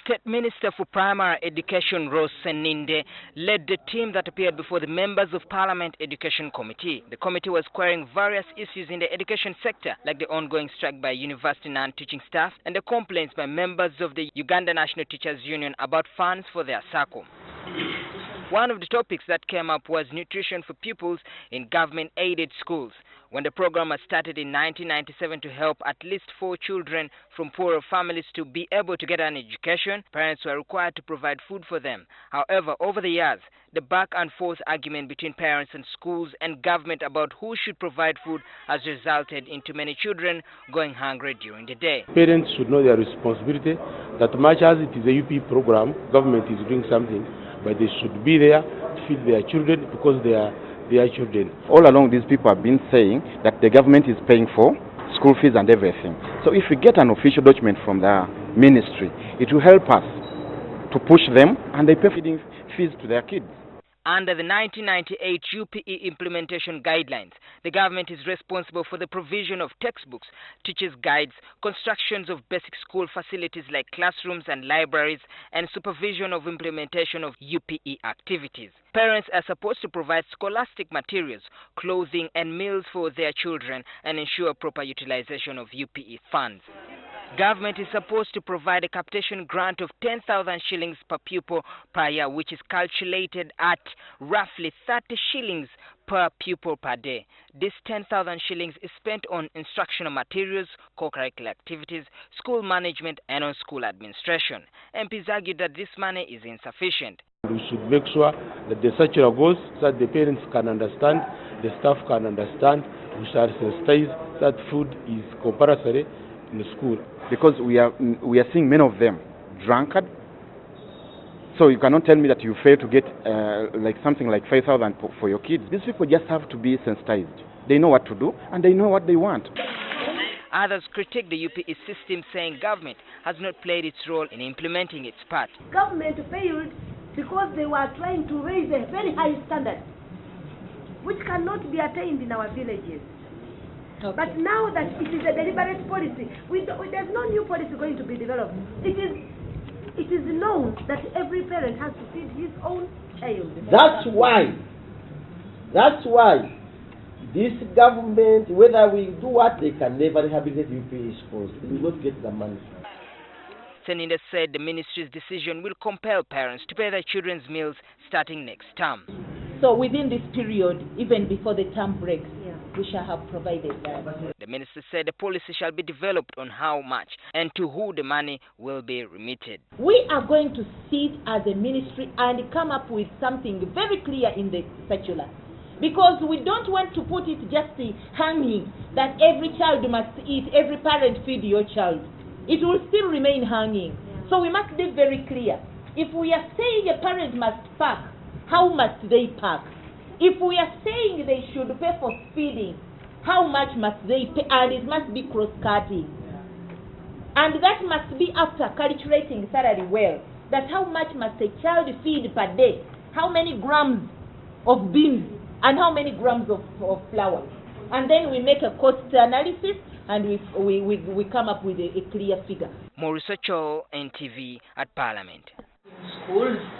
State Minister for Primary Education Rose Seninde led the team that appeared before the members of Parliament Education Committee. The committee was querying various issues in the education sector, like the ongoing strike by university non-teaching staff and the complaints by members of the Uganda National Teachers Union about funds for their SACCO. One of the topics that came up was nutrition for pupils in government-aided schools. When the program was started in 1997 to help at least 4 children from poorer families to be able to get an education, parents were required to provide food for them. However, over the years, the back and forth argument between parents and schools and government about who should provide food has resulted into many children going hungry during the day. Parents should know their responsibility, that much as it is a UPE program, government is doing something, but they should be there to feed their children because they are their children. All along, these people have been saying that the government is paying for school fees and everything. So if we get an official document from the ministry, it will help us to push them and they pay feeding fees to their kids. Under the 1998 UPE implementation guidelines, the government is responsible for the provision of textbooks, teachers' guides, constructions of basic school facilities like classrooms and libraries, and supervision of implementation of UPE activities. Parents are supposed to provide scholastic materials, clothing, and meals for their children and ensure proper utilization of UPE funds. Government is supposed to provide a capitation grant of 10,000 shillings per pupil per year, which is calculated at roughly 30 shillings per pupil per day. This 10,000 shillings is spent on instructional materials, co-curricular activities, school management, and on school administration. MPs argue that this money is insufficient. We should make sure that the circular goes so that the parents can understand, the staff can understand. We shall sensitize that food is compulsory in the school. Because we are seeing many of them drunkard. So you cannot tell me that you fail to get like something like 5,000 for your kids. These people just have to be sensitized. They know what to do and they know what they want. Others critique the UPE system, saying government has not played its role in implementing its part. Government failed because they were trying to raise a very high standard, which cannot be attained in our villages. Okay. But now that it is a deliberate policy, there's no new policy going to be developed. It is known that every parent has to feed his own child. That's why this government, whether we do what, they can never rehabilitate UPE schools. They will not get the money. Seninde said the ministry's decision will compel parents to pay their children's meals starting next term. So within this period, even before the term breaks, we shall have provided that. The minister said a policy shall be developed on how much and to who the money will be remitted. We are going to sit as a ministry and come up with something very clear in the circular. Because we don't want to put it just hanging that every child must eat, every parent feed your child. It will still remain hanging. So we must be very clear. If we are saying a parent must pack, how must they pack? If we are saying they should pay for feeding, how much must they pay? And it must be cross-cutting. And that must be after calculating salary well. That how much must a child feed per day? How many grams of beans and how many grams of flour? And then we make a cost analysis and we come up with a clear figure. Maurice Ochol, NTV at Parliament. Schools